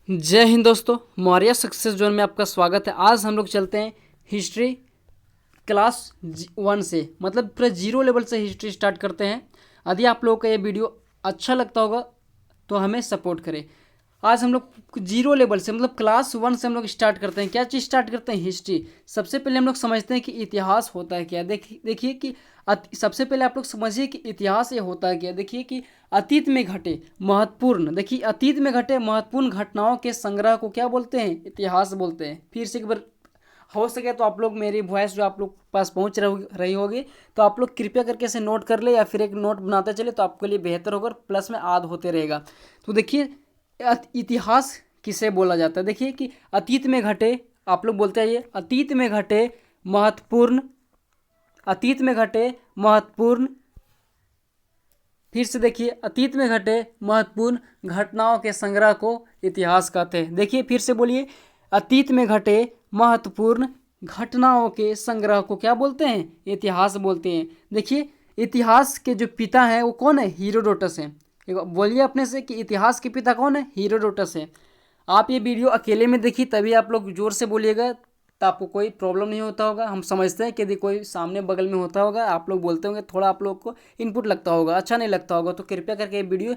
जय हिंद दोस्तों, Maurya success zone में आपका स्वागत है। आज हम लोग चलते हैं हिस्ट्री क्लास 1 से, मतलब पूरा जीरो लेवल से हिस्ट्री स्टार्ट करते हैं। यदि आप लोगों को ये वीडियो अच्छा लगता होगा तो हमें सपोर्ट करें। आज हम लोग जीरो लेवल से, मतलब क्लास 1 से हम लोग स्टार्ट करते हैं। क्या चीज़ स्टार्ट करते हैं? हिस्ट्री। सबसे पहले हम लोग समझते हैं कि इतिहास होता है क्या। देखिए कि सबसे पहले आप लोग समझिए कि इतिहास ये होता है क्या। देखिए कि अतीत में घटे महत्वपूर्ण, देखिए अतीत में घटे महत्वपूर्ण घटनाओं के संग्रह को क्या बोलते हैं? इतिहास बोलते हैं। फिर से एक बार हो सके तो आप लोग मेरी वॉइस जो आप लोग पास पहुंच रही होगी तो आप लोग कृपया करके इसे नोट कर ले या फिर एक नोट बनाते चले तो आपके लिए बेहतर होगा, प्लस में याद होते रहेगा। तो देखिए इतिहास किसे बोला जाता है। देखिए कि अतीत में घटे, आप लोग बोलते हैं ये अतीत में घटे महत्वपूर्ण, अतीत में घटे महत्वपूर्ण, फिर से देखिए अतीत में घटे महत्वपूर्ण घटनाओं के संग्रह को इतिहास कहते हैं। देखिए फिर से बोलिए, अतीत में घटे महत्वपूर्ण घटनाओं के संग्रह को क्या बोलते हैं? इतिहास बोलते हैं। देखिए इतिहास के जो पिता हैं वो कौन है? हीरोडोटस हैं। बोलिए अपने से कि इतिहास के पिता कौन है? हीरोडोटस है। आप ये वीडियो अकेले में देखिए तभी आप लोग जोर से बोलिएगा तो आपको कोई प्रॉब्लम नहीं होता होगा। हम समझते हैं कि यदि कोई सामने बगल में होता होगा आप लोग बोलते होंगे, थोड़ा आप लोग को इनपुट लगता होगा, अच्छा नहीं लगता होगा, तो कृपया करके ये वीडियो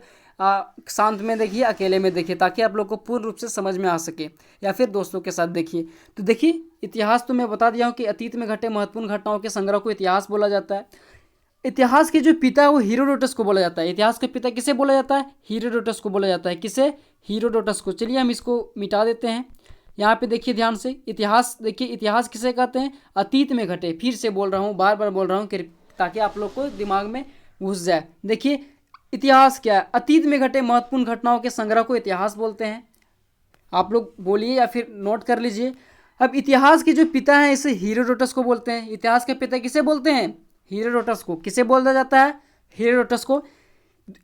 शांत में देखिए, अकेले में देखिए, ताकि आप लोग को पूर्ण रूप से समझ में आ सके, या फिर दोस्तों के साथ देखिए। तो देखिए इतिहास तो मैं बता दिया हूँ कि अतीत में घटे महत्वपूर्ण घटनाओं के संग्रह को इतिहास बोला जाता है। इतिहास के जो पिता है वो हीरोडोटस को बोला जाता है। इतिहास के पिता किसे बोला जाता है? हीरोडोटस को बोला जाता है। किसे? हीरोडोटस को। चलिए हम इसको मिटा देते हैं। यहाँ पे देखिए ध्यान से, इतिहास देखिए, इतिहास किसे कहते हैं? अतीत में घटे। फिर से बोल रहा हूँ, बार बार बोल रहा हूँ ताकि आप लोग को दिमाग में घुस जाए। देखिए इतिहास क्या है? अतीत में घटे महत्वपूर्ण घटनाओं के संग्रह को इतिहास बोलते हैं। आप लोग बोलिए या फिर नोट कर लीजिए। अब इतिहास के जो पिता हैं इसे हीरोडोटस को बोलते हैं। इतिहास के पिता किसे बोलते हैं? हीरोडोटस को। किसे बोला जाता है? हीरोडोटस को।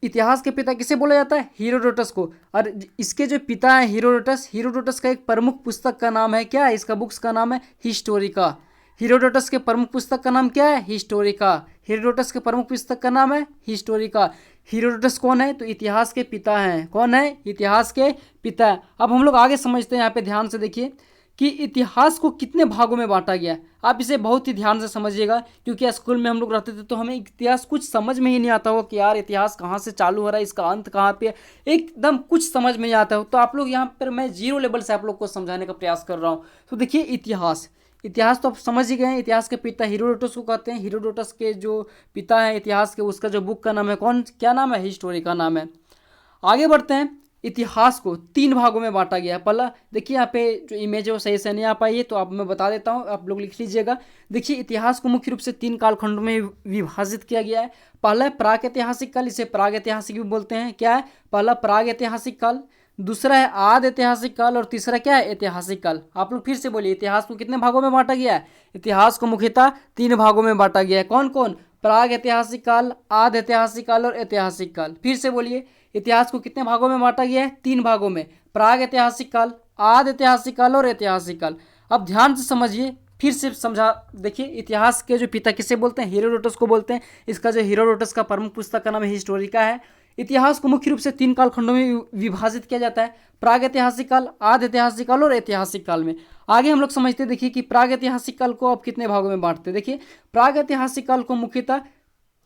इतिहास के पिता किसे बोला जाता है? हीरोडोटस को। और इसके जो पिता है हीरोडोटस, हीरोडोटस का एक प्रमुख पुस्तक का नाम है क्या? इसका बुक्स का नाम है हिस्टोरिका। हीरोडोटस के प्रमुख पुस्तक का नाम क्या है? हिस्टोरिका। हीरोडोटस के प्रमुख पुस्तक का नाम है हिस्टोरिका। हीरोडोटस कौन है? तो इतिहास के पिता हैं। कौन है? इतिहास के पिता। अब हम लोग आगे समझते हैं। यहाँ पे ध्यान से देखिए कि इतिहास को कितने भागों में बांटा गया। आप इसे बहुत ही ध्यान से समझिएगा, क्योंकि स्कूल में हम लोग रहते थे तो हमें इतिहास कुछ समझ में ही नहीं आता होगा कि यार इतिहास कहाँ से चालू हो रहा है, इसका अंत कहाँ पे है, एकदम कुछ समझ में नहीं आता हो। तो आप लोग यहाँ पर मैं जीरो लेवल से आप लोग को समझाने का प्रयास कर रहा हूँ। तो देखिए इतिहास, इतिहास तो आप समझ ही गए हैं। इतिहास के पिता हीरोडोटस को कहते हैं। हीरोडोटस के जो पिता है इतिहास के, उसका जो बुक का नाम है कौन, क्या नाम है? हिस्टोरी का नाम है। आगे बढ़ते हैं। इतिहास को 3 भागों में बांटा गया है। पहला देखिए, यहाँ पे जो इमेज है वो सही से नहीं आ पाई है तो अब मैं बता देता हूँ, आप लोग लिख लीजिएगा। देखिए इतिहास को मुख्य रूप से 3 कालखंडों में विभाजित किया गया है। पहला है प्राग ऐतिहासिक काल, इसे प्राग ऐतिहासिक भी बोलते हैं। क्या है? पहला प्राग ऐतिहासिक काल, दूसरा है आद ऐतिहासिक काल, और तीसरा क्या है? ऐतिहासिक काल। आप लोग फिर से बोलिए, इतिहास को कितने भागों में बांटा गया है? इतिहास को मुख्यतः 3 भागों में बांटा गया है। कौन कौन? प्राग ऐतिहासिक काल, आद ऐतिहासिक काल और ऐतिहासिक काल। फिर से बोलिए, इतिहास को कितने भागों में बांटा गया है? 3 भागों में। प्राग ऐतिहासिक काल, आद ऐतिहासिक काल और ऐतिहासिक काल। अब ध्यान से समझिए, फिर से समझा। देखिए इतिहास के जो पिता किसे बोलते हैं? हीरोडोटस को बोलते हैं। इसका जो हीरोडोटस का प्रमुख पुस्तक का नाम है हिस्टोरिका है। इतिहास को मुख्य रूप से 3 कालखंडों में विभाजित किया जाता है। प्राग ऐतिहासिक काल, आद ऐतिहासिक काल और ऐतिहासिक काल में। आगे हम लोग समझते हैं। देखिए कि प्राग ऐतिहासिक काल को अब कितने भागों में बांटते हैं। देखिए प्राग ऐतिहासिक काल को मुख्यतः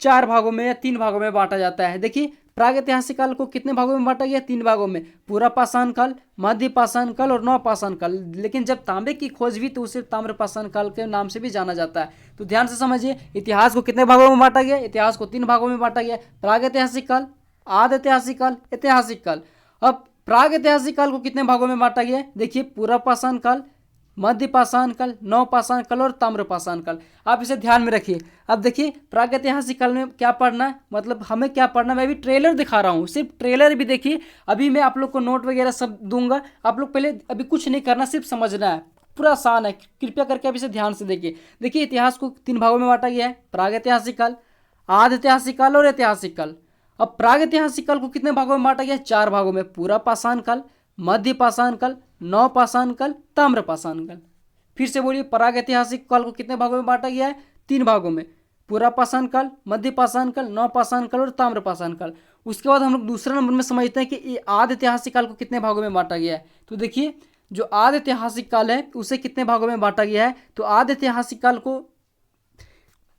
4 भागों में या 3 भागों में बांटा जाता है। देखिए प्राग ऐतिहासिक काल को कितने भागों में बांटा गया? 3 भागों में। पूरा पाषाण काल, मध्य पाषाण काल और नवपाषाण काल। लेकिन जब तांबे की खोज हुई तो उसे ताम्र पाषाण काल के नाम से भी जाना जाता है। तो ध्यान से समझिए, इतिहास को कितने भागों में बांटा गया? इतिहास को 3 भागों में बांटा गया। प्राग ऐतिहासिक काल, आद ऐतिहासिक काल, ऐतिहासिक काल। अब प्राग ऐतिहासिक काल को कितने भागों में बांटा गया? देखिए पूरा पाषाण काल, मध्य पाषाण काल, नवपाषाण काल और ताम्र पाषाण काल। आप इसे ध्यान में रखिए। अब देखिए प्रागैतिहासिक काल में क्या पढ़ना है, मतलब हमें क्या पढ़ना है, मैं अभी ट्रेलर दिखा रहा हूँ, सिर्फ ट्रेलर भी देखिए। अभी मैं आप लोग को नोट वगैरह सब दूंगा, आप लोग पहले अभी कुछ नहीं करना, सिर्फ समझना है। पूरा आसान है, कृपया करके आप इसे ध्यान से देखिए। देखिए इतिहास को 3 भागों में बांटा गया है। प्रागैतिहासिक काल, आद ऐतिहासिक काल और ऐतिहासिक काल। अब प्रागैतिहासिक काल को कितने भागों में बांटा गया? 4 भागों में। पूरा पाषाण काल, मध्य पाषाण काल, नवपाषाण काल, ताम्र पाषाण काल। फिर से बोलिए, प्राग ऐतिहासिक काल को कितने भागों में बांटा गया है? 3 भागों में। पुरापाषाण काल, मध्यपाषाण काल, नवपाषाण काल और ताम्रपाषाण काल। उसके बाद हम लोग दूसरा नंबर में समझते हैं कि ये आदि ऐतिहासिक काल को कितने भागों में बांटा गया है। तो देखिए जो आदि ऐतिहासिक काल है उसे कितने भागों में बांटा गया है, तो आदि ऐतिहासिक काल को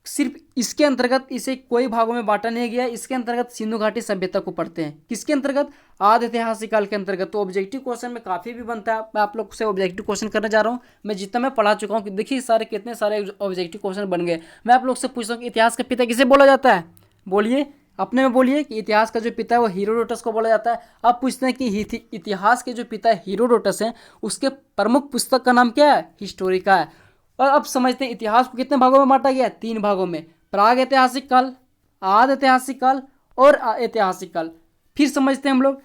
सिर्फ इसके अंतर्गत इसे कोई भागों में बांटा नहीं गया है। इसके अंतर्गत सिंधु घाटी सभ्यता को पढ़ते हैं। किसके अंतर्गत? आदि ऐतिहासिक काल के अंतर्गत। तो ऑब्जेक्टिव क्वेश्चन में काफ़ी भी बनता है। मैं आप लोग से ऑब्जेक्टिव क्वेश्चन करने जा रहा हूँ। मैं जितना मैं पढ़ा चुका हूँ कि देखिए सारे कितने सारे ऑब्जेक्टिव क्वेश्चन बन गए। मैं आप लोग से पूछता हूँ कि इतिहास का पिता किसे बोला जाता है? बोलिए, अपने में बोलिए कि इतिहास का जो पिता है वो हीरोडोटस को बोला जाता है। अब पूछते हैं कि इतिहास के जो पिता हीरोडोटस हैं उसके प्रमुख पुस्तक का नाम क्या है? हिस्टोरिका है। और अब समझते हैं इतिहास को कितने भागों में बांटा गया है? 3 भागों में, प्राग ऐतिहासिक काल, आदि ऐतिहासिक काल और ऐतिहासिक काल। फिर समझते हैं हम लोग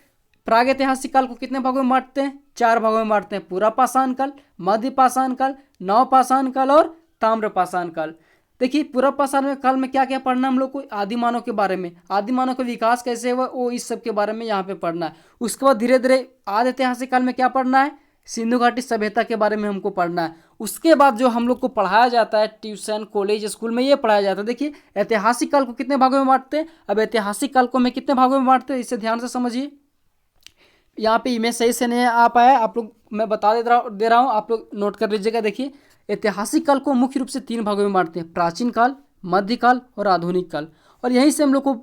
प्राग ऐतिहासिक काल को कितने भागों में बांटते हैं? 4 भागों में बांटते हैं, पुरापाषाण काल, मध्यपाषाण काल, नवपाषाण काल और ताम्रपाषाण काल। देखिए पुरापाषाण काल में क्या क्या पढ़ना है हम लोग को? आदि मानव के बारे में, आदि मानव का विकास कैसे हुआ वो इस सब के बारे में यहाँ पे पढ़ना है। उसके बाद धीरे धीरे आदि ऐतिहासिक काल में क्या पढ़ना है? सिंधु घाटी सभ्यता के बारे में हमको पढ़ना है। उसके बाद जो हम लोग को पढ़ाया जाता है ट्यूशन कॉलेज स्कूल में ये पढ़ाया जाता है। देखिए ऐतिहासिक काल को कितने भागों में बांटते हैं? अब ऐतिहासिक काल को मैं कितने भागों में बांटते हैं इसे ध्यान से समझिए। यहाँ पे इमेज सही से नहीं आ पाया, आप लोग मैं बता दे रहा हूँ, आप लोग नोट कर लीजिएगा। देखिए ऐतिहासिक काल को मुख्य रूप से 3 भागों में बांटते हैं, प्राचीन काल, मध्यकाल और आधुनिक काल। और यहीं से हम लोग को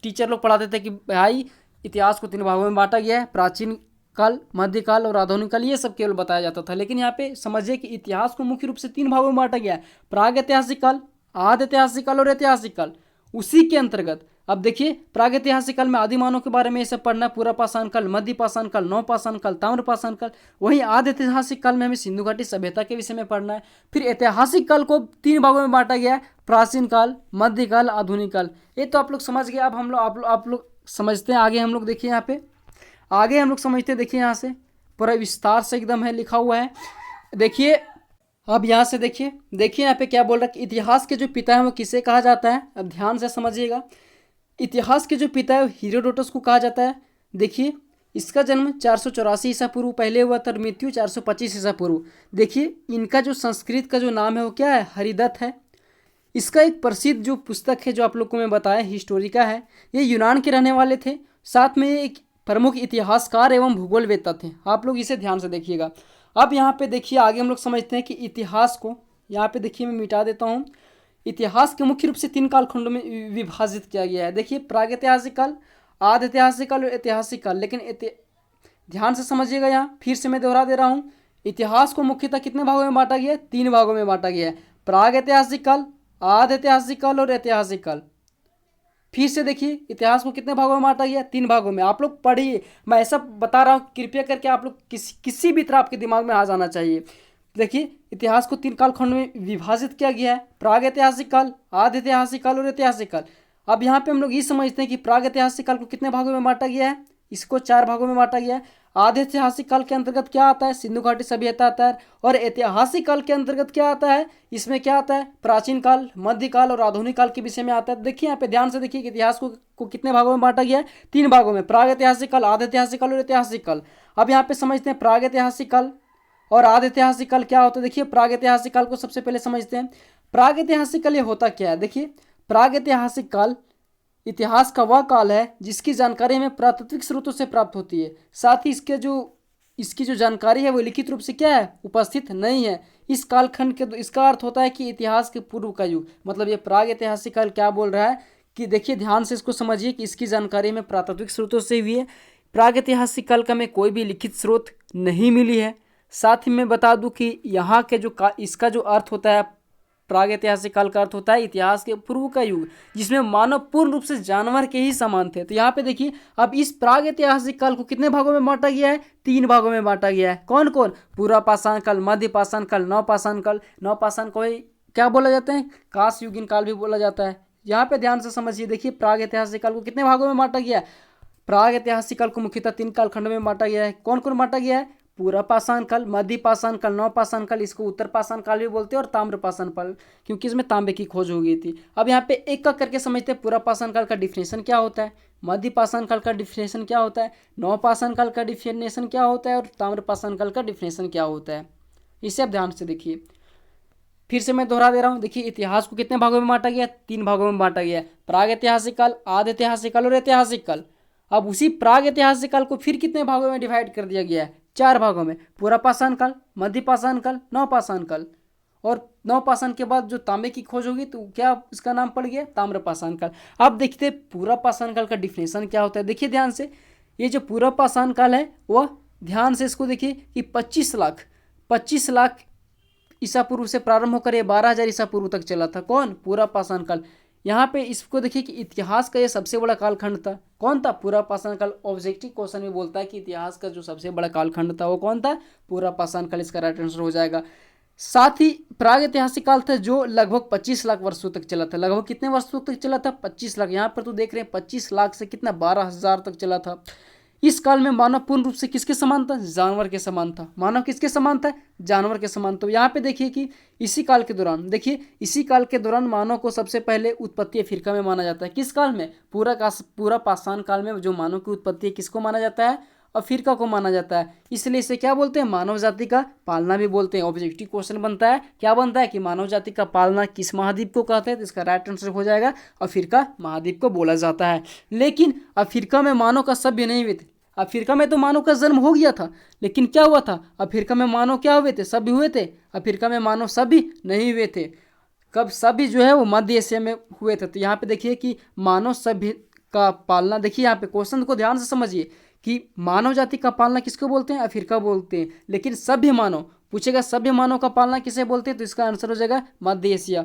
टीचर लोग पढ़ाते थे कि भाई इतिहास को 3 भागों में बांटा गया है, प्राचीन काल, मध्यकाल और आधुनिक काल, ये सब केवल बताया जाता था। लेकिन यहाँ पे समझिए कि इतिहास को मुख्य रूप से 3 भागों में बांटा गया है, प्राग ऐतिहासिक काल, आदि ऐतिहासिक काल और ऐतिहासिक काल। उसी के अंतर्गत अब देखिए प्राग ऐतिहासिक काल में आदि मानव के बारे में ये सब पढ़ना है, पुरापाषाण काल, मध्यपाषाण काल, नवपाषाण काल, ताम्रपाषाण काल। वहीं आदि ऐतिहासिक काल में हमें सिंधु घाटी सभ्यता के विषय में पढ़ना है। फिर ऐतिहासिक काल को 3 भागों में बांटा गया है, प्राचीन काल, मध्यकाल, आधुनिक काल। ये तो आप लोग समझ गए। अब हम लोग आप लोग समझते हैं आगे। हम लोग देखिए यहाँ पे आगे हम लोग समझते हैं। देखिए यहाँ से पूरा विस्तार से एकदम है लिखा हुआ है। देखिए अब यहाँ से देखिए यहाँ पे क्या बोल रहा है कि इतिहास के जो पिता है वो किसे कहा जाता है? अब ध्यान से समझिएगा। इतिहास के जो पिता है हीरोडोटस को कहा जाता है। देखिए इसका जन्म 484 ईसा पूर्व पहले हुआ था और मृत्यु 425 ईसा पूर्व। देखिए इनका जो संस्कृत का जो नाम है वो क्या है? हरिदत्त है। इसका एक प्रसिद्ध जो पुस्तक है जो आप लोग को मैं बताया हिस्टोरिका है, ये यूनान के रहने वाले थे। साथ में एक प्रमुख इतिहासकार एवं भूगोलवेत्ता थे। आप लोग इसे ध्यान से देखिएगा। अब यहाँ पे देखिए आगे हम लोग समझते हैं कि इतिहास को यहाँ पे देखिए मैं मिटा देता हूँ। इतिहास के मुख्य रूप से 3 कालखंडों में विभाजित किया गया है। देखिए प्रागैतिहासिक काल, आदि ऐतिहासिक काल और ऐतिहासिक काल। लेकिन ध्यान से समझिएगा, यहाँ फिर से मैं दोहरा दे रहा हूँ। इतिहास को मुख्यतः कितने भागों में बांटा गया है? 3 भागों में बांटा गया है, प्रागैतिहासिक काल, आदि ऐतिहासिक काल और ऐतिहासिक काल। फिर से देखिए इतिहास को कितने भागों में बांटा गया? 3 भागों में। आप लोग पढ़िए, मैं ऐसा बता रहा हूँ, कृपया करके आप लोग किसी भी तरह आपके दिमाग में आ जाना चाहिए। देखिए इतिहास को 3 कालखंड में विभाजित किया गया है, प्राग ऐतिहासिक काल, आदि ऐतिहासिक काल और ऐतिहासिक काल। अब यहाँ पे हम लोग ये समझते हैं कि प्राग ऐतिहासिक काल को कितने भागों में बांटा गया है? इसको 4 भागों में बांटा गया है। आधे ऐतिहासिक काल के अंतर्गत क्या आता है? सिंधु घाटी सभ्यता आता है। और ऐतिहासिक काल के अंतर्गत क्या आता है? इसमें क्या आता है? प्राचीन काल, मध्यकाल और आधुनिक काल के विषय में आता है। देखिए यहाँ पे ध्यान से देखिए कि इतिहास को कितने भागों में बांटा गया है? 3 भागों में, प्राग ऐतिहासिक काल, आधे ऐतिहासिक काल और ऐतिहासिक काल। अब यहाँ पे समझते हैं प्राग ऐतिहासिक काल और आधे ऐतिहासिक काल क्या होता है। देखिए प्राग ऐतिहासिक काल को सबसे पहले समझते हैं। प्राग ऐतिहासिक काल ये होता क्या है? देखिए प्राग ऐतिहासिक काल इतिहास का वह काल है जिसकी जानकारी हमें पुरातात्विक स्रोतों से प्राप्त होती है। साथ ही इसकी जो जानकारी है वो लिखित रूप से क्या है? उपस्थित नहीं है। इस कालखंड के इसका अर्थ होता है कि इतिहास के पूर्व का युग। मतलब ये प्राग ऐतिहासिक काल क्या बोल रहा है कि देखिए ध्यान से इसको समझिए कि इसकी जानकारी हमें पुरातात्विक स्रोतों से हुई है। प्राग ऐतिहासिक काल का हमें कोई भी लिखित स्रोत नहीं मिली है। साथ ही मैं बता दूं कि यहाँ के इसका जो अर्थ होता है, प्राग ऐतिहासिक काल का अर्थ होता है इतिहास के पूर्व का युग जिसमें मानव पूर्ण रूप से जानवर के ही समान थे। तो यहाँ पे देखिए अब इस प्राग ऐतिहासिक काल को कितने भागों में बांटा गया है? 3 भागों में बांटा गया है। कौन कौन? पुरापाषाण काल, मध्यपाषाण काल, नवपाषाण काल। नवपाषाण को क्या बोला जाता है? कांस्य युगीन काल भी बोला जाता है। यहाँ पे ध्यान से समझिए। देखिए प्राग ऐतिहासिक काल को कितने भागों में बांटा गया है? प्राग ऐतिहासिक काल को मुख्यतः 3 कालखंड में बांटा गया है। कौन कौन बांटा गया है? पुरापाषाण काल, मध्यपाषाण काल, नवपाषाण काल, इसको उत्तरपाषाण काल भी बोलते हैं, और ताम्रपाषाण काल क्योंकि इसमें तांबे की खोज हो गई थी। अब यहाँ पे एक का करके समझते हैं। पुरापाषाण काल का डिफिनेशन क्या होता है, मध्यपाषाण काल का डिफिनेशन क्या होता है, नवपाषाण काल का डिफिनेशन क्या होता है और ताम्रपाषाण काल का डिफिनेशन क्या होता है। इसे आप ध्यान से देखिए। फिर से मैं दोहरा दे रहा हूँ, देखिए इतिहास को कितने भागों में बांटा गया, 3 भागों में बांटा गया है, प्राग ऐतिहासिक काल, आदि ऐतिहासिक काल और ऐतिहासिक काल। अब उसी प्राग ऐतिहासिक काल को फिर कितने भागों में डिवाइड कर दिया गया है, 4 भागों में, पूरा पाषाण काल, मध्य पाषाण काल, नवपाषाण काल। और नवपाषाण के बाद जो तांबे की खोज होगी तो क्या इसका नाम पड़ गया, ताम्रपाषाण काल। अब देखते पूरा पाषाण काल का डिफिनेशन क्या होता है, देखिए ध्यान से, ये जो पूरा पाषाण काल है वह ध्यान से इसको देखिए कि 25 लाख ईसा पूर्व से प्रारंभ होकर ये 12,000 ईसा पूर्व तक चला था। कौन, पूरा पाषाण काल। यहाँ पे इसको देखिए कि इतिहास का ये सबसे बड़ा कालखंड था। कौन था, पूरा पाषाण काल। ऑब्जेक्टिव क्वेश्चन में बोलता है कि इतिहास का जो सबसे बड़ा कालखंड था वो कौन था, पूरा पाषाण काल। इसका राइट आंसर हो जाएगा। साथ ही प्राग ऐतिहासिक काल था जो लगभग 25 लाख वर्षों तक चला था। लगभग कितने वर्षों तक चला था, 25 लाख। यहाँ पर तो देख रहे हैं 25 लाख से कितना 12,000 तक चला था। इस काल में मानव पूर्ण रूप से किसके समान था, जानवर के समान था। मानव किसके समान था, जानवर के समान। तो यहाँ पे देखिए कि इसी काल के दौरान, देखिए इसी काल के दौरान मानव को सबसे पहले उत्पत्ति फिरका में माना जाता है। किस काल में, पूरा पाषाण काल में जो मानव की उत्पत्ति है किसको माना जाता है, और फिरका को माना जाता है। इसलिए इसे क्या बोलते हैं, मानव जाति का पालना भी बोलते हैं। ऑब्जेक्टिव क्वेश्चन बनता है, क्या बनता है कि मानव जाति का पालना किस महाद्वीप को कहते हैं, तो इसका राइट आंसर हो जाएगा अफ्रीका महाद्वीप को बोला जाता है। लेकिन अफ्रीका में मानव का सभ्य नहीं हुए थे। अफ्रीका में तो मानव का जन्म हो गया था, लेकिन क्या हुआ था, अफ्रीका में मानव क्या हुए थे, सभ्य हुए थे। अफ्रीका में मानव सभ्य नहीं हुए थे। कब सभ्य जो है वो मध्य एशिया में हुए थे। तो यहाँ पे देखिए कि मानव सभ्य का पालना, देखिए यहाँ पे क्वेश्चन को ध्यान से समझिए कि मानव जाति का पालना किसको बोलते हैं, अफ्रीका बोलते हैं। लेकिन सभ्य मानव पूछेगा, सभ्य मानव का पालना किसे बोलते हैं, तो इसका आंसर हो जाएगा मध्य एशिया।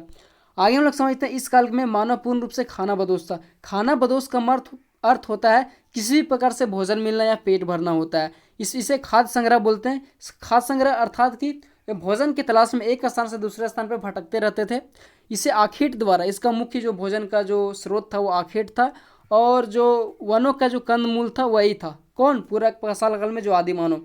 आगे हम लोग समझते हैं, इस काल में मानव पूर्ण रूप से खाना बदोश था। खाना बदोश का अर्थ होता है किसी भी प्रकार से भोजन मिलना या पेट भरना होता है। इसे खाद्य संग्रह बोलते हैं। खाद्य संग्रह अर्थात कि भोजन की तलाश में एक स्थान से दूसरे स्थान पर भटकते रहते थे। इसे आखेट द्वारा, इसका मुख्य जो भोजन का जो स्रोत था वो आखेट था, और जो वनों का जो कंदमूल था वही था। कौन, पूरा पाषाण काल में जो आदि मानव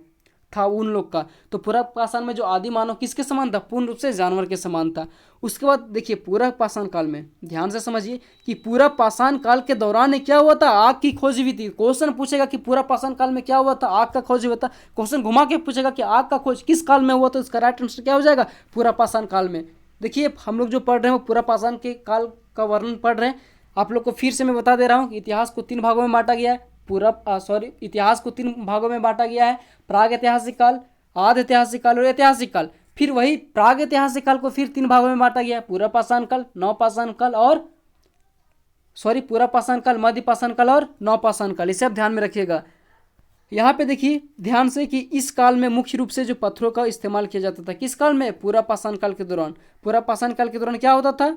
था उन लोग का। तो पूरा पाषाण में जो आदि मानव किसके समान था, पूर्ण रूप से जानवर के समान था। उसके बाद देखिए पूरा पाषाण काल में ध्यान से समझिए कि पूरा पाषाण काल के दौरान क्या हुआ था, आग की खोज हुई थी। क्वेश्चन पूछेगा कि पूरा पाषाण काल में क्या हुआ था, आग का खोज हुआ था। क्वेश्चन घुमा के पूछेगा कि आग का खोज किस काल में हुआ, तो इसका राइट आंसर क्या हो जाएगा, पूरा पाषाण काल में। देखिए हम लोग जो पढ़ रहे हैं वो पूरा पाषाण के काल का वर्णन पढ़ रहे हैं। आप लोग को फिर से मैं बता दे रहा हूँ कि इतिहास को 3 भागों में बांटा गया है। इतिहास को 3 भागों में बांटा गया है, प्राग ऐतिहासिक काल, आदि ऐतिहासिक काल और ऐतिहासिक काल। फिर वही प्राग ऐतिहासिक काल को फिर 3 भागों में बांटा गया है, पूरा पाषाण काल, नवपाषाण काल और पूरा पाषाण काल, मध्य पाषाण काल और नवपाषाण काल। इसे आप ध्यान में रखिएगा। यहाँ पे देखिए ध्यान से कि इस काल में मुख्य रूप से जो पत्थरों का इस्तेमाल किया जाता था, किस काल में, पूरा पाषाण काल के दौरान। पूरा पाषाण काल के दौरान क्या होता था,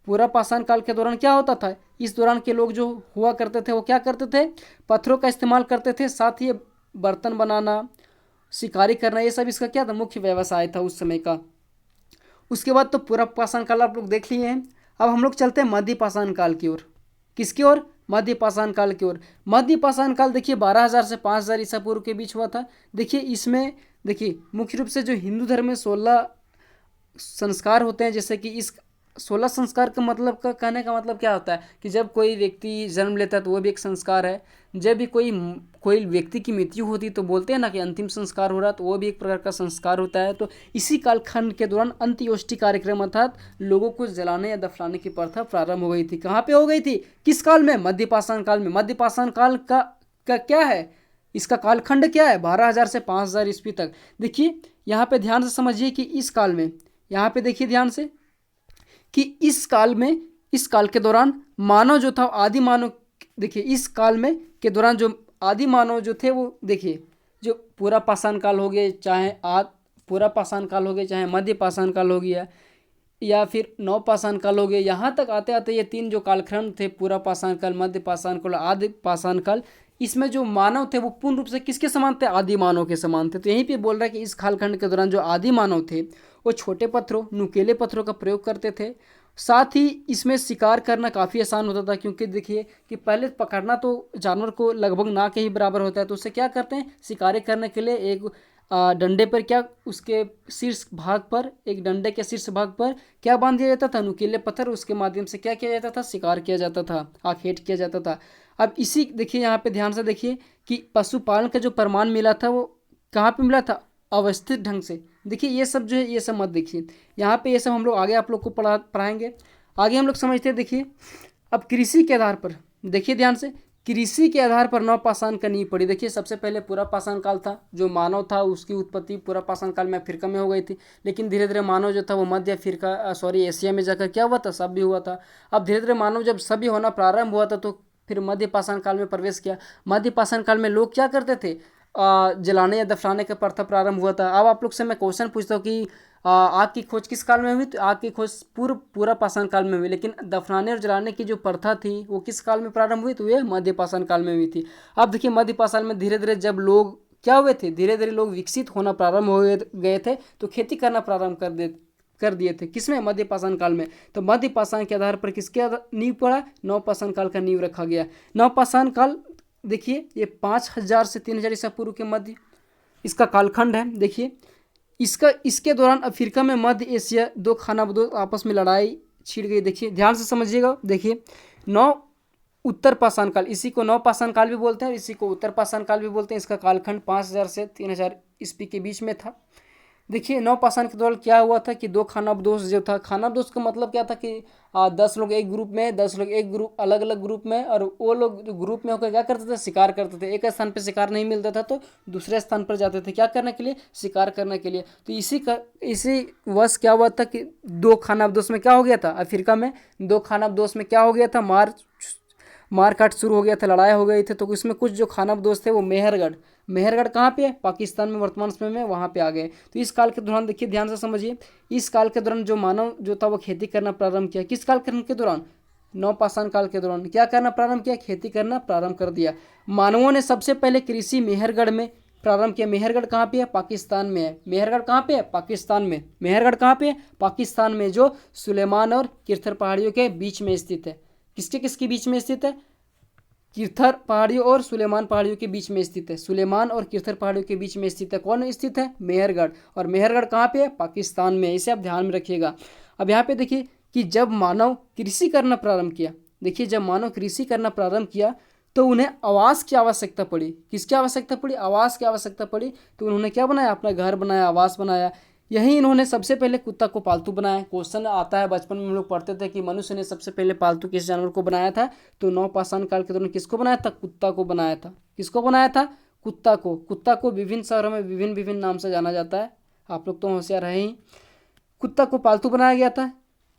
पूरा पाषाण काल के दौरान क्या होता था, इस दौरान के लोग जो हुआ करते थे वो क्या करते थे, पत्थरों का इस्तेमाल करते थे। साथ ही बर्तन बनाना, शिकारी करना, ये सब इसका क्या था, मुख्य व्यवसाय था उस समय का। उसके बाद तो पूरा पाषाण काल आप लोग देख लिए हैं। अब हम लोग चलते हैं मध्य पाषाण काल की ओर। किसकी ओर, मध्य पाषाण काल की ओर। मध्य पाषाण काल देखिए 12,000 से 5,000 ईसा पूर्व के बीच हुआ था। देखिए इसमें देखिए मुख्य रूप से जो हिंदू धर्म में 16 संस्कार होते हैं, जैसे कि इस 16 संस्कार का मतलब का कहने का मतलब क्या होता है कि जब कोई व्यक्ति जन्म लेता है तो वो भी एक संस्कार है। जब भी कोई व्यक्ति की मृत्यु होती तो बोलते हैं ना कि अंतिम संस्कार हो रहा, तो वो भी एक प्रकार का संस्कार होता है। तो इसी कालखंड के दौरान अंत्योष्टि कार्यक्रम अर्थात लोगों को जलाने या दफनाने की प्रथा प्रारंभ हो गई थी। कहाँ पे हो गई थी, किस काल में, मध्य पाषाण काल में। मध्य पाषाण काल का क्या है, इसका कालखंड क्या है, 12,000 से 5,000 ईस्वी तक। देखिए यहाँ पे ध्यान से समझिए कि इस काल में, यहाँ पे देखिए ध्यान से कि इस काल के दौरान मानव जो था, आदि मानव, देखिए इस काल में के दौरान जो आदि मानव जो थे वो देखिए, जो पूरा पाषाण काल हो गए, चाहे पूरा पाषाण काल हो गए, चाहे मध्य पाषाण काल हो गया या फिर नव पाषाण काल हो गए, यहाँ तक आते आते ये 3 जो कालखंड थे, पूरा पाषाण काल, मध्य पाषाण काल, आदि पाषाण काल, इसमें जो मानव थे वो पूर्ण रूप से किसके समान थे, आदि मानव के समान थे। तो यहीं पे बोल रहा है कि इस कालखंड के दौरान जो आदि मानव थे वो छोटे पत्थरों, नुकीले पत्थरों का प्रयोग करते थे। साथ ही इसमें शिकार करना काफ़ी आसान होता था, क्योंकि देखिए कि पहले पकड़ना तो जानवर को लगभग ना के ही बराबर होता है। तो उससे क्या करते हैं, शिकारी करने के लिए एक डंडे पर क्या, उसके शीर्ष भाग पर, एक डंडे के शीर्ष भाग पर क्या बांध दिया जाता था, नुकीले पत्थर। उसके माध्यम से क्या किया जाता था, शिकार किया जाता था, आखेट किया जाता था। अब इसी देखिए यहाँ पे ध्यान से देखिए कि पशुपालन का जो प्रमाण मिला था वो कहाँ पे मिला था, अवस्थित ढंग से। देखिए ये सब जो है ये सब मत देखिए, यहाँ पे ये सब हम लोग आगे आप लोग को पढ़ाएंगे। आगे हम लोग समझते हैं। देखिए अब कृषि के आधार पर देखिए ध्यान से, कृषि के आधार पर नवपाषाण का नींव पड़ी। देखिए सबसे पहले पूरा पाषाण काल था, जो मानव था उसकी उत्पत्ति पूरा पाषाण काल में अफ्रीका में हो गई थी। लेकिन धीरे धीरे मानव जो था वो मध्य अफ्रीका एशिया में जाकर क्या हुआ था, सभ्य हुआ था। अब धीरे धीरे मानव जब सभ्य होना प्रारंभ हुआ था तो फिर मध्य पाषाण काल में प्रवेश किया। मध्य पाषाण काल में लोग क्या करते थे, जलाने या दफनाने का प्रथा प्रारंभ हुआ था। अब आप लोग से मैं क्वेश्चन पूछता हूँ कि आग की खोज किस काल में हुई, तो आग की खोज पूरा पाषाण काल में हुई। लेकिन दफनाने और जलाने की जो प्रथा थी वो किस काल में प्रारंभ हुई, तो ये मध्य पाषाण काल में हुई थी। अब देखिए मध्य पाषाण में धीरे धीरे जब लोग क्या हुए थे, धीरे धीरे लोग विकसित होना प्रारंभ हो गए थे, तो खेती करना प्रारंभ कर दिए थे। किसमें, मध्य पाषाण काल में। तो मध्य पाषाण के आधार पर किसके नींव पड़ा, नवपाषाण काल का नींव रखा गया। नवपाषाण काल देखिए ये 5000 से 3000 ईसा पूर्व के मध्य इसका कालखंड है। देखिए इसके दौरान अफ्रीका में मध्य एशिया दो खानाबदोश आपस में लड़ाई छिड़ गई। देखिए ध्यान से समझिएगा। देखिए उत्तर पाषाण काल, इसी को नवपाषाण काल भी बोलते हैं, इसी को उत्तर पाषाण काल भी बोलते हैं। इसका कालखंड 5000 से 3000 ईस्वी के बीच में था। देखिए नवपाषाण के दौरान क्या हुआ था कि दो खानाबदोश जो था, खानाबदोश का मतलब क्या था कि 10 लोग एक ग्रुप में, 10 लोग एक ग्रुप अलग अलग ग्रुप में, और वो लोग ग्रुप में होकर क्या करते थे, शिकार करते थे। एक स्थान पर शिकार नहीं मिलता था तो दूसरे स्थान पर जाते थे, क्या करने के लिए, शिकार करने के लिए। तो इसी वर्ष क्या हुआ था कि दो खानाबदोश में क्या हो गया था, अफ्रीका में दो खानाबदोश में क्या हो गया था, मारकाट शुरू हो गया था, लड़ाई हो गई थी। तो इसमें कुछ जो खानाबदोश थे वो मेहरगढ़ कहाँ पे है, पाकिस्तान में वर्तमान समय में, वहाँ पे आ गए। तो इस काल के दौरान देखिए ध्यान से समझिए, इस काल के दौरान जो मानव जो था वो खेती करना प्रारंभ किया। किस काल के दौरान, नवपाषाण काल के दौरान क्या करना प्रारंभ किया, खेती करना प्रारंभ कर दिया। मानवों ने सबसे पहले कृषि मेहरगढ़ में प्रारंभ किया। मेहरगढ़ कहाँ पे है, पाकिस्तान में है। मेहरगढ़ कहाँ पे है, पाकिस्तान में। मेहरगढ़ कहाँ पे है, पाकिस्तान में, जो सुलेमान और किरथर पहाड़ियों के बीच में स्थित है। किसके बीच में स्थित है, किरथर पहाड़ियों और सुलेमान पहाड़ियों के बीच में स्थित है। सुलेमान और किरथर पहाड़ियों के बीच में स्थित है। कौन स्थित है, मेहरगढ़। और मेहरगढ़ कहाँ पे है, पाकिस्तान में। इसे आप ध्यान में रखिएगा। अब यहाँ पे देखिए कि जब मानव कृषि करना प्रारंभ किया, देखिए जब मानव कृषि करना प्रारंभ किया तो उन्हें आवास की आवश्यकता पड़ी। किसकी आवश्यकता पड़ी, आवास की आवश्यकता पड़ी। तो उन्होंने क्या बनाया, अपना घर बनाया, आवास बनाया। यही इन्होंने सबसे पहले कुत्ता को पालतू बनाया। क्वेश्चन आता है, बचपन में हम लोग पढ़ते थे कि मनुष्य ने सबसे पहले पालतू किस जानवर को बनाया था, तो नवपाषाण काल के दौरान किसको बनाया था, कुत्ता को बनाया था। किसको बनाया था, कुत्ता को। कुत्ता को विभिन्न शहरों में विभिन्न नाम से जाना जाता है, आप लोग तो होशियार है ही। कुत्ता को पालतू बनाया गया था।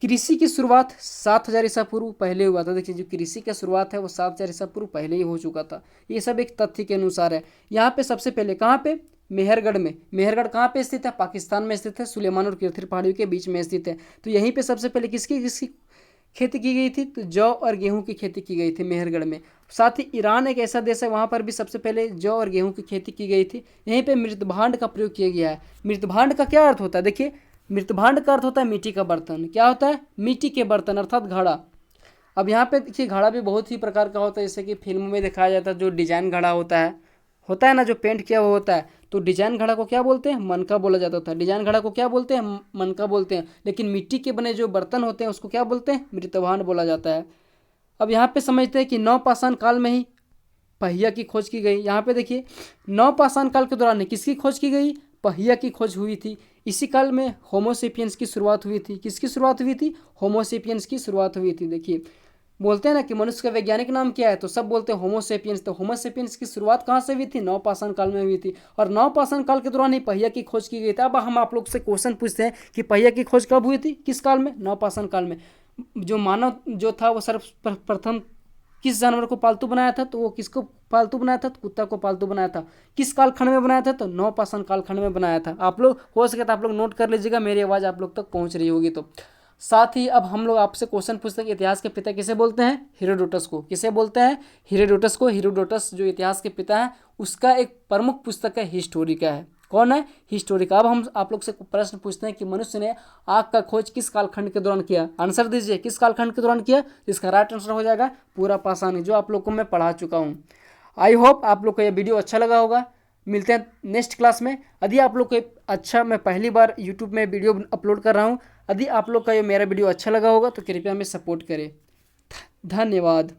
कृषि की शुरुआत 7000 ईसा पूर्व पहले हुआ था। देखिए जो कृषि की शुरुआत है वो 7000 ईसा पूर्व पहले ही हो चुका था। ये सब एक तथ्य के अनुसार है। यहाँ पे सबसे पहले कहाँ पे, मेहरगढ़ में। मेहरगढ़ कहाँ पे स्थित है, पाकिस्तान में स्थित है, सुलेमान और किरथर पहाड़ियों के बीच में स्थित है। तो यहीं पे सबसे पहले किसकी खेती की गई थी, तो जौ और गेहूं की खेती की गई थी मेहरगढ़ में। साथ ही ईरान एक ऐसा देश है, वहाँ पर भी सबसे पहले जौ और गेहूं की खेती की गई थी। यहीं पे मृतभांड का प्रयोग किया गया है। मृतभांड का क्या अर्थ होता है, देखिए मृतभांड का अर्थ होता है मिट्टी का बर्तन। क्या होता है, मिट्टी के बर्तन अर्थात घड़ा। अब यहाँ पे देखिए घड़ा भी बहुत ही प्रकार का होता है, जैसे कि फिल्म में दिखाया जाता है जो डिजाइन घड़ा होता है ना, जो पेंट किया हुआ होता है, तो डिजाइन घड़ा को क्या बोलते हैं, मनका बोला जाता था। डिजाइन घड़ा को क्या बोलते हैं, मनका बोलते हैं। लेकिन मिट्टी के बने जो बर्तन होते हैं उसको क्या बोलते हैं, मृतभांड बोला जाता है। अब यहाँ पे समझते हैं कि नवपाषाण काल में ही पहिया की खोज की गई। यहाँ पे देखिए नवपाषाण काल के दौरान किसकी खोज की गई, पहिया की खोज हुई थी। इसी काल में होमोसेपियंस की शुरुआत हुई थी। किसकी शुरुआत हुई थी, होमोसेपियंस की शुरुआत हुई थी। देखिए बोलते हैं ना कि मनुष्य का वैज्ञानिक नाम क्या है, तो सब बोलते हैं होमोसेपियंस। तो होमोसेपियंस की शुरुआत कहाँ से हुई थी, नवपाषाण काल में हुई थी। और नवपाषाण काल के दौरान ही पहिया की खोज की गई थी। अब हम आप लोग से क्वेश्चन पूछते हैं कि पहिया की खोज कब हुई थी, किस काल में, नवपाषाण काल में। जो मानव जो था वो सर्वप्रथम किस जानवर को पालतू बनाया था, तो वो किसको पालतू बनाया था, तो कुत्ता को पालतू बनाया था। किस कालखंड में बनाया था, तो नवपाषाण कालखंड में बनाया था। आप लोग हो सके तो आप लोग नोट कर लीजिएगा, मेरी आवाज़ आप लोग तक पहुंच रही होगी। तो साथ ही अब हम लोग आपसे क्वेश्चन पूछते हैं कि इतिहास के पिता किसे बोलते हैं, हेरोडोटस को। किसे बोलते हैं, हेरोडोटस को। हेरोडोटस जो इतिहास के पिता है उसका एक प्रमुख पुस्तक है हिस्टोरिका है। कौन है, हिस्टोरिका। अब हम आप लोग से प्रश्न पूछते हैं कि मनुष्य ने आग का खोज किस कालखंड के दौरान किया, आंसर दीजिए, किस कालखंड के दौरान किया। इसका राइट आंसर हो जाएगा पूरा पाषाण, जो आप लोग को मैं पढ़ा चुका हूँ। आई होप आप लोग को यह वीडियो अच्छा लगा होगा। मिलते हैं नेक्स्ट क्लास में। यदि आप लोग को अच्छा, मैं पहली बार यूट्यूब में वीडियो अपलोड कर रहा हूँ, यदि आप लोग का ये मेरा वीडियो अच्छा लगा होगा तो कृपया हमें सपोर्ट करें। धन्यवाद।